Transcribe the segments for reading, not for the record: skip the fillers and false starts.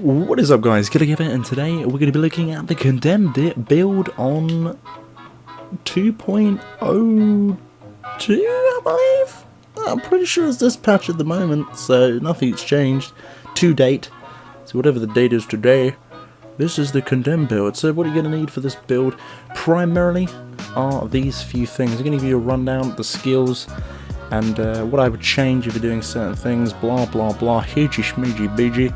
What is up, guys? Killerkev, and today we're going to be looking at the Condemn build on 2.02, I believe? I'm pretty sure it's this patch at the moment, so nothing's changed to date. So whatever the date is today, this is the Condemn build. So what are you going to need for this build? Primarily are these few things. I'm going to give you a rundown of the skills and what I would change if you're doing certain things, blah blah blah, hugey schmeegey beegey.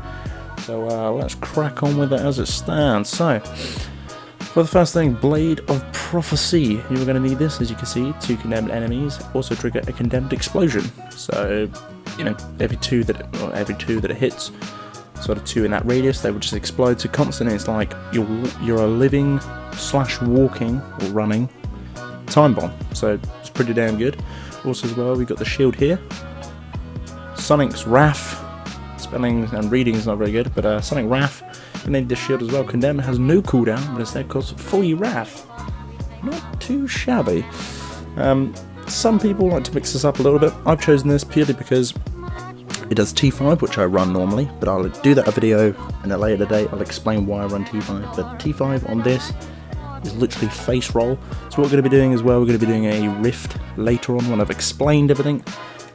So let's crack on with it as it stands. So, for the first thing, Blade of Prophecy. You're going to need this, as you can see, 2 condemned enemies. Also trigger a condemned explosion. So, you know, every two that it hits, sort of 2 in that radius, they would just explode. So constantly, it's like you're a living / walking or running time bomb. So it's pretty damn good. Also, as well, we've got the shield here. Sonic's Wrath. Spelling and reading is not very good, but Sonic Wrath, you need this shield as well. Condemn has no cooldown, but instead costs 40 Wrath. Not too shabby. Some people like to mix this up a little bit. I've chosen this purely because it does T5, which I run normally, but I'll do that a video in a later date. I'll explain why I run T5, but T5 on this is literally face roll. So what we're going to be doing as well, we're going to be doing a Rift later on when I've explained everything.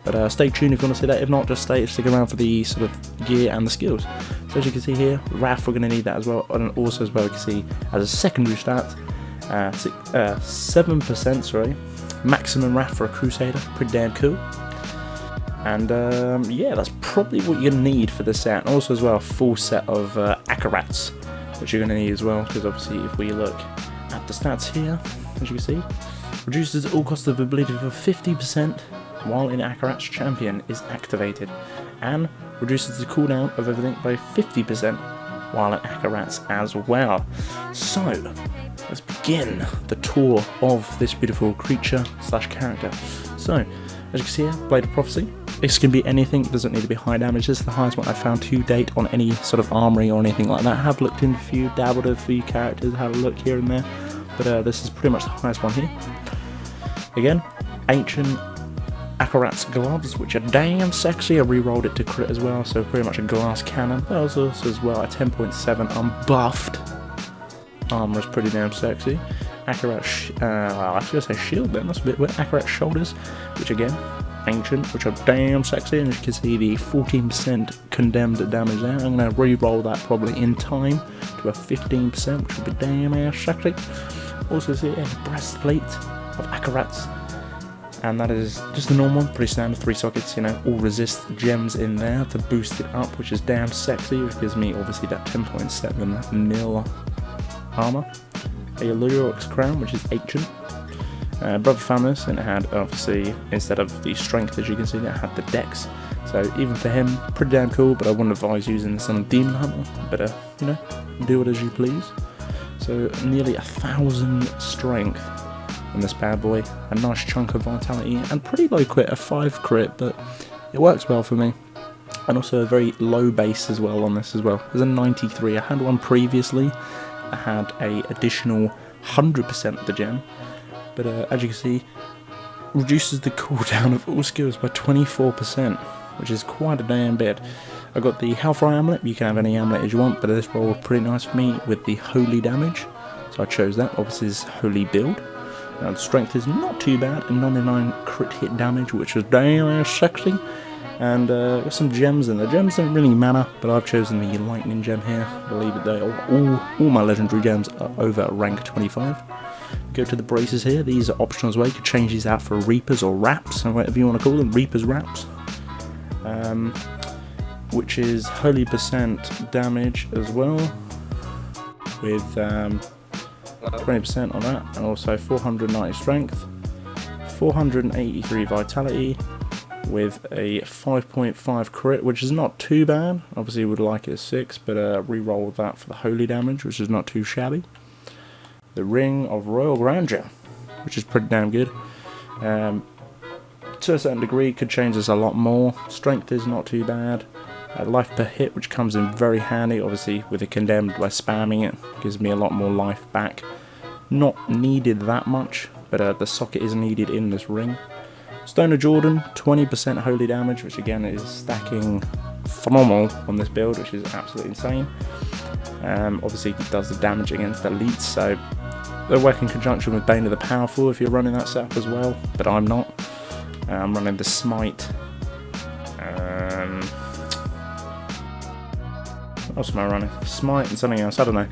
But stay tuned if you want to see that. If not, just stick around for the sort of gear and the skills. So as you can see here, Wrath, we're going to need that as well. And also as well, you can see as a secondary stat, 7%, sorry, maximum Wrath for a Crusader. Pretty damn cool. And yeah, that's probably what you're going to need for this set. And also as well, a full set of Akkarats, which you're going to need as well. Because obviously if we look at the stats here, as you can see, reduces all cost of ability for 50%. While an Akkarat's champion is activated, and reduces the cooldown of everything by 50% while an Akkarat's as well. So, let's begin the tour of this beautiful creature / character. So, as you can see here, Blade of Prophecy. This can be anything, it doesn't need to be high damage. This is the highest one I've found to date on any sort of armory or anything like that. I have looked into a few, dabbled a few characters, had a look here and there, but this is pretty much the highest one here. Again, ancient Akkarat's gloves, which are damn sexy. I re-rolled it to crit as well, so pretty much a glass cannon. That was also as well a 10.7 unbuffed armor is pretty damn sexy. Akkarat's, I was going to say shield then, that's a bit weird. Akkarat's shoulders, which again, ancient, which are damn sexy, and as you can see the 14% condemned damage there. I'm going to re-roll that probably in time to a 15%, which will be damn ass sexy. Also see a breastplate of Akkarat's. And that is just the normal one, pretty standard, 3 sockets, you know, all resist gems in there to boost it up, which is damn sexy, which gives me obviously that 10.7 mil armor. A Lyrox crown, which is ancient. Brother found this, and it had, obviously, instead of the strength, as you can see, it had the dex. So even for him, pretty damn cool, but I wouldn't advise using this on a Demon Hunter. But, you know, do it as you please. So nearly 1,000 strength. On this bad boy, a nice chunk of vitality, and pretty low crit, a 5 crit, but it works well for me. And also a very low base as well on this as well. There's a 93, I had one previously, I had a additional 100% of the gem, but as you can see, reduces the cooldown of all skills by 24%, which is quite a damn bit. I got the Hellfire Amulet, you can have any amulet as you want, but this rolled pretty nice for me with the Holy damage, so I chose that. Obviously this Holy build. Now, strength is not too bad, and 99 crit hit damage, which is damn sexy. And got some gems in there. Gems don't really matter, but I've chosen the lightning gem here. Believe it, all my legendary gems are over rank 25. Go to the braces here. These are optional as well. You can change these out for Reapers or Wraps, or whatever you want to call them. Reapers, Wraps. Which is holy % damage as well, with 20% on that, and also 490 strength, 483 vitality, with a 5.5 crit, which is not too bad. Obviously would like it as 6, but re-roll that for the holy damage, which is not too shabby. The Ring of Royal Grandeur, which is pretty damn good. To a certain degree, could change this a lot more. Strength is not too bad. Life per hit, which comes in very handy, obviously with the Condemned by spamming it, gives me a lot more life back. Not needed that much, but the socket is needed in this ring. Stone of Jordan, 20% holy damage, which again is stacking phenomenal on this build, which is absolutely insane. Obviously it does the damage against elites, so they work in conjunction with Bane of the Powerful if you're running that setup as well, but I'm not. I'm running the Smite. What else am I running? Smite and something else, I don't know.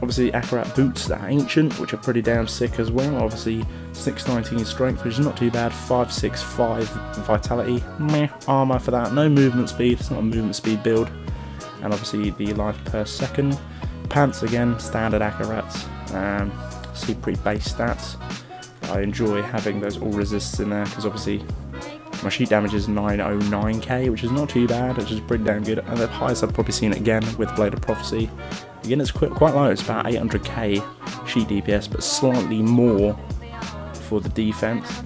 Obviously Akarat boots that are ancient, which are pretty damn sick as well. Obviously 619 strength, which is not too bad. 565 vitality, meh. Armor for that, no movement speed, it's not a movement speed build. And obviously the life per second. Pants again, standard Akarats. See, pretty base stats. I enjoy having those all resists in there because obviously my sheet damage is 909k, which is not too bad, which is pretty damn good. And the highest I've probably seen it again with Blade of Prophecy. Again, it's quite low, it's about 800k sheet DPS, but slightly more for the defense.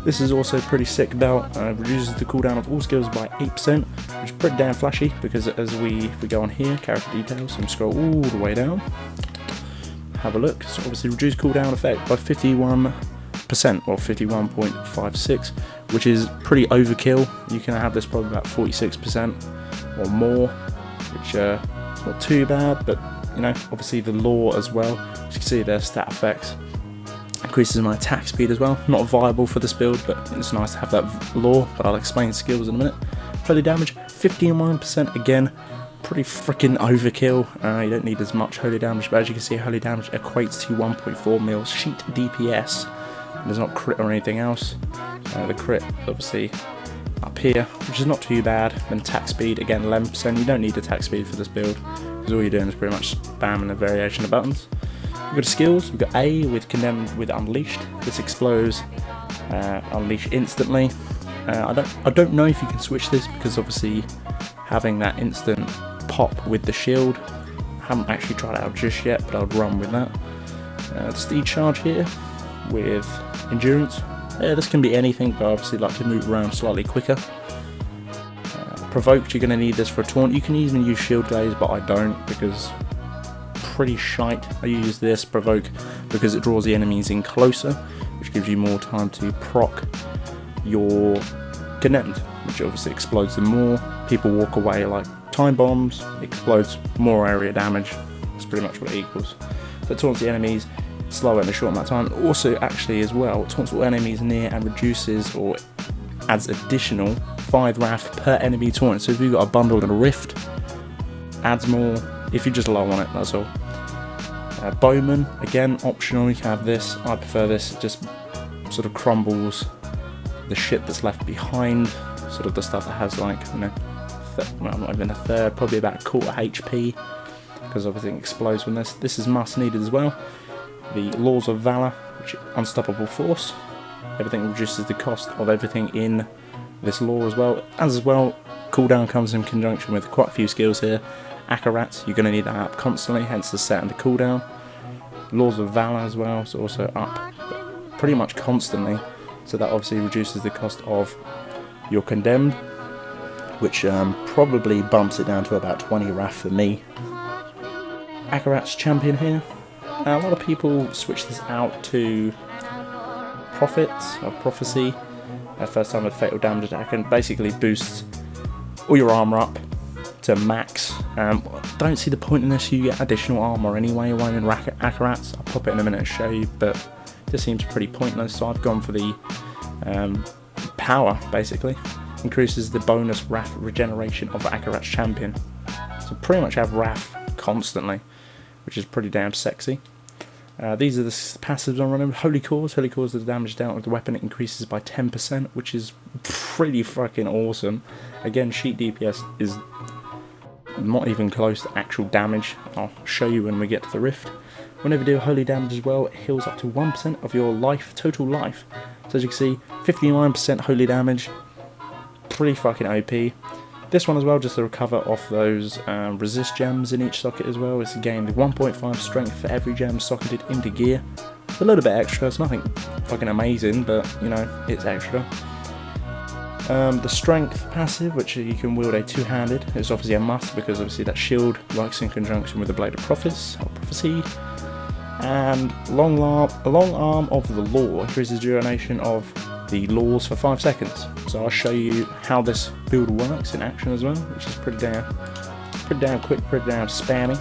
This is also a pretty sick belt. Reduces the cooldown of all skills by 8%, which is pretty damn flashy because if we go on here, character details, and scroll all the way down, have a look. So obviously reduce cooldown effect by 51%, or 51.56, which is pretty overkill. You can have this probably about 46% or more, which is not too bad, but you know, obviously the lore as well. As you can see, their stat effects. Increases my attack speed as well. Not viable for this build, but it's nice to have that lore, but I'll explain skills in a minute. Holy damage, 51% again. Pretty freaking overkill. You don't need as much holy damage, but as you can see, holy damage equates to 1.4 mil sheet DPS. There's not crit or anything else. The crit, obviously, up here, which is not too bad. And attack speed, again, 11%. You don't need attack speed for this build, because all you're doing is pretty much spamming a variation of buttons. We've got skills. We've got A with Condemn with Unleashed. This explodes, unleash instantly. I don't know if you can switch this because obviously having that instant pop with the shield. I haven't actually tried it out just yet, but I'll run with that. The Steed Charge here with Endurance. This can be anything, but I obviously like to move around slightly quicker. Provoked, you're going to need this for a taunt. You can even use Shield Glaze, but I don't because pretty shite. I use this Provoke because it draws the enemies in closer, which gives you more time to proc your Condemned, which obviously explodes them more. People walk away like time bombs, explodes more area damage. That's pretty much what it equals. So it taunts the enemies slower in a short amount of time. Also, actually, as well, taunts all enemies near and reduces or adds additional 5 wrath per enemy taunt. So if you've got a bundle and a rift, adds more. If you're just low on it, that's all. Bowman, again, optional. You can have this. I prefer this. It just sort of crumbles the shit that's left behind. Sort of the stuff that has like, you know, well, not even a third, probably about a quarter HP, because everything explodes when this. This is must needed as well. The Laws of Valor, which is unstoppable force. Everything reduces the cost of everything in this lore as well. As well, cooldown comes in conjunction with quite a few skills here. Akarat, you're going to need that up constantly, hence the set and the cooldown. Laws of Valor as well, is also up pretty much constantly, so that obviously reduces the cost of your Condemned, which probably bumps it down to about 20 wrath for me. Akarat's champion here. A lot of people switch this out to Prophets or Prophecy. First time with Fatal Damage Attack, and basically boosts all your armor up to max. Don't see the point in this. You get additional armor anyway while you're in Akarats. I'll pop it in a minute and show you, but this seems pretty pointless, so I've gone for the power, basically. Increases the bonus wrath regeneration of Akarat's champion. So pretty much have wrath constantly, which is pretty damn sexy. These are the passives I'm running. Holy Cause. Holy Cause, the damage dealt with the weapon, it increases by 10%, which is pretty fucking awesome. Again, sheet DPS is not even close to actual damage. I'll show you when we get to the Rift. Whenever you do holy damage as well, it heals up to 1% of your life, total life. So as you can see, 59% holy damage. Pretty fucking OP. This one as well, just to recover off those resist gems in each socket as well. It's gained 1.5 strength for every gem socketed into gear. It's a little bit extra, it's nothing fucking amazing, but you know, it's extra. The strength passive, which you can wield a two-handed, is obviously a must because obviously that shield works in conjunction with the Blade of Prophecy. And long arm of the law increases duration of the laws for 5 seconds. So I'll show you how this build works in action as well, which is pretty damn quick, pretty damn spammy.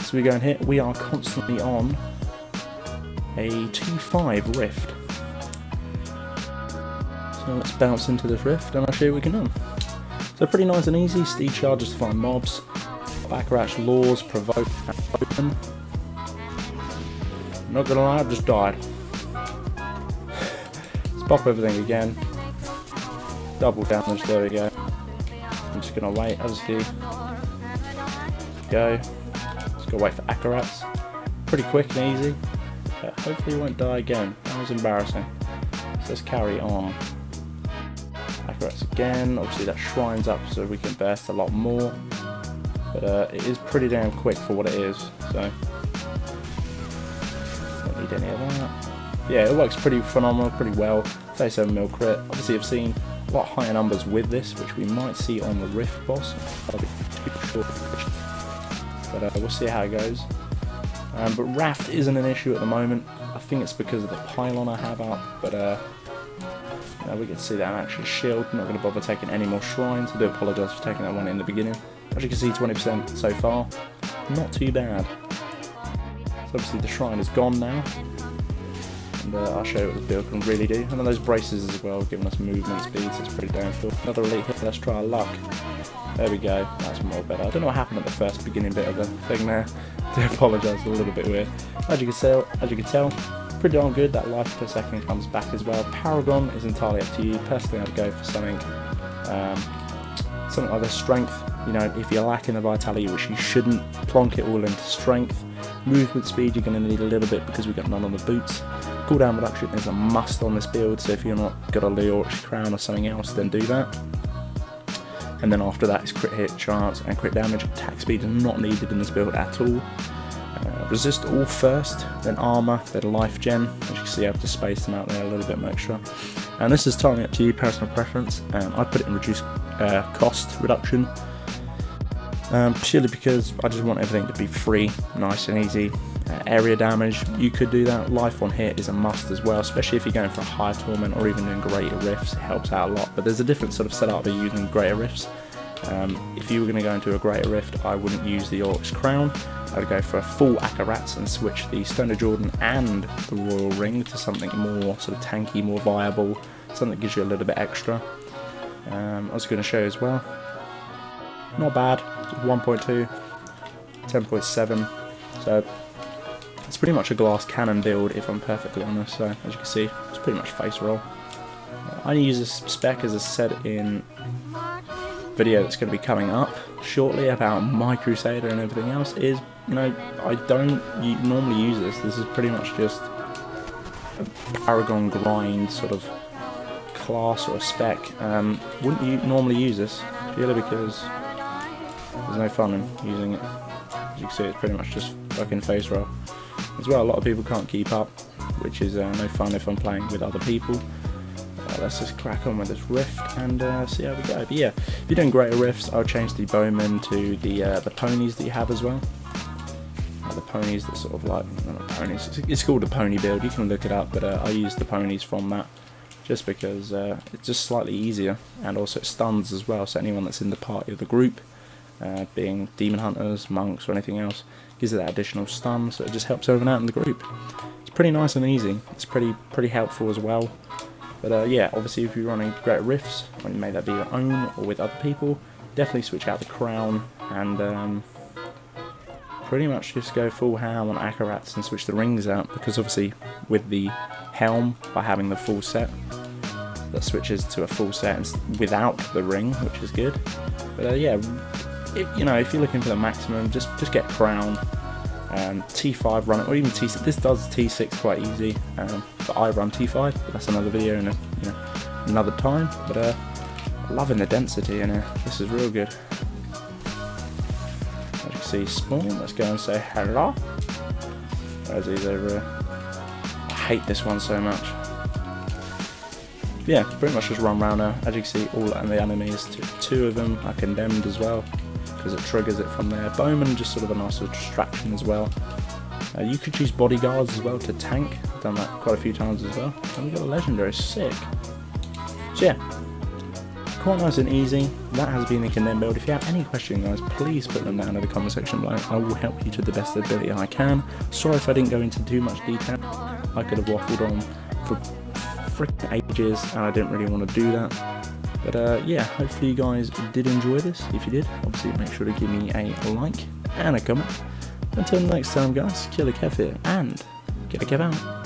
So we go in here, we are constantly on a T5 rift. So let's bounce into this rift and I'll show you what we can do. So pretty nice and easy, steed charges to find mobs, backrash laws, provoke and open. Not gonna lie, I've just died. Let's pop everything again. Double damage, there we go. I'm just gonna wait as you go. Just gotta wait for Akarats. Pretty quick and easy. But hopefully you won't die again. That was embarrassing. So let's carry on. Akarats again. Obviously that shrines up so we can burst a lot more. But it is pretty damn quick for what it is. So don't need any of that. Yeah, it works pretty phenomenal, pretty well. 37 mil crit. Obviously I've seen a lot higher numbers with this, which we might see on the Rift boss. I'll be too short. But we'll see how it goes. But Raft isn't an issue at the moment. I think it's because of the pylon I have up, but we can see that in action. Shield, not going to bother taking any more shrines. I do apologise for taking that one in the beginning. As you can see, 20% so far. Not too bad. So obviously the shrine is gone now. And I'll show you what the build can really do. And then those braces as well, giving us movement speed, so it's pretty damn cool. Another elite hit, let's try our luck. There we go, that's more better. I don't know what happened at the first beginning bit of the thing there. I do apologise, a little bit weird. As you can tell, pretty darn good. That life per second comes back as well. Paragon is entirely up to you. Personally, I'd go for something like the strength. You know, if you're lacking the vitality, which you shouldn't, plonk it all into strength. Movement speed, you're going to need a little bit because we've got none on the boots. Cooldown reduction is a must on this build, so if you're not got a Leoric's Crown or something else, then do that. And then after that is crit hit chance and crit damage. Attack speed is not needed in this build at all. Resist all first, then armor, then life gen. As you can see, I have to space them out there a little bit extra. And this is entirely up to you, personal preference. I put it in reduced cost reduction, purely because I just want everything to be free, nice and easy. Area damage, you could do that. Life on hit is a must as well, especially if you're going for a high torment or even doing greater rifts. It helps out a lot, but there's a different sort of setup of using greater rifts. If you were going to go into a greater rift, I wouldn't use the Orc's Crown. I'd go for a full Akarats and switch the Stone of Jordan and the Royal Ring to something more sort of tanky, more viable, something that gives you a little bit extra. I was going to show you as well. Not bad, 1.2, 10.7, so it's pretty much a glass cannon build if I'm perfectly honest. So as you can see, it's pretty much face roll. I use this spec, as I said in video that's going to be coming up shortly about my Crusader and everything else, is, you know, I don't normally use this. This is pretty much just a Paragon grind sort of class or a spec. Wouldn't you normally use this, purely because there's no fun in using it. As you can see, it's pretty much just fucking face roll. As well, a lot of people can't keep up, which is no fun if I'm playing with other people. Let's just crack on with this rift and see how we go. But yeah, if you're doing greater rifts, I'll change the bowmen to the ponies that you have as well. The ponies that sort of like, not ponies, it's called a pony build, you can look it up, but I use the ponies from that just because it's just slightly easier, and also it stuns as well, so anyone that's in the party of the group, being demon hunters, monks or anything else, gives it that additional stun, so it just helps everyone out in the group. It's pretty nice and easy, it's pretty helpful as well. But yeah, obviously if you're running great riffs, when you may that be your own or with other people, definitely switch out the crown and pretty much just go full ham on Akarats and switch the rings out, because obviously with the helm, by having the full set, that switches to a full set without the ring, which is good. But yeah, you know, if you're looking for the maximum, just get crown. T5 run it, or even T6. This does T6 quite easy, but I run T5. But that's another video in another time. But loving the density in here. This is real good. As you can see, spawn. Let's go and say hello. As he's over here. I hate this one so much. Yeah, pretty much just run around now. As you can see, all the enemies, two of them are condemned as well, because it triggers it from there. Bowman, just sort of a nice little distraction as well. You could choose bodyguards as well to tank. I've done that quite a few times as well. And we got a legendary, sick. So yeah, quite nice and easy. That has been the Condemn build. If you have any questions, guys, please put them down in the comment section below. I will help you to the best ability I can. Sorry if I didn't go into too much detail. I could have waffled on for freaking ages, and I didn't really want to do that. But yeah, hopefully you guys did enjoy this. If you did, obviously make sure to give me a like and a comment. Until next time, guys, Killerkev here, and Killerkev out.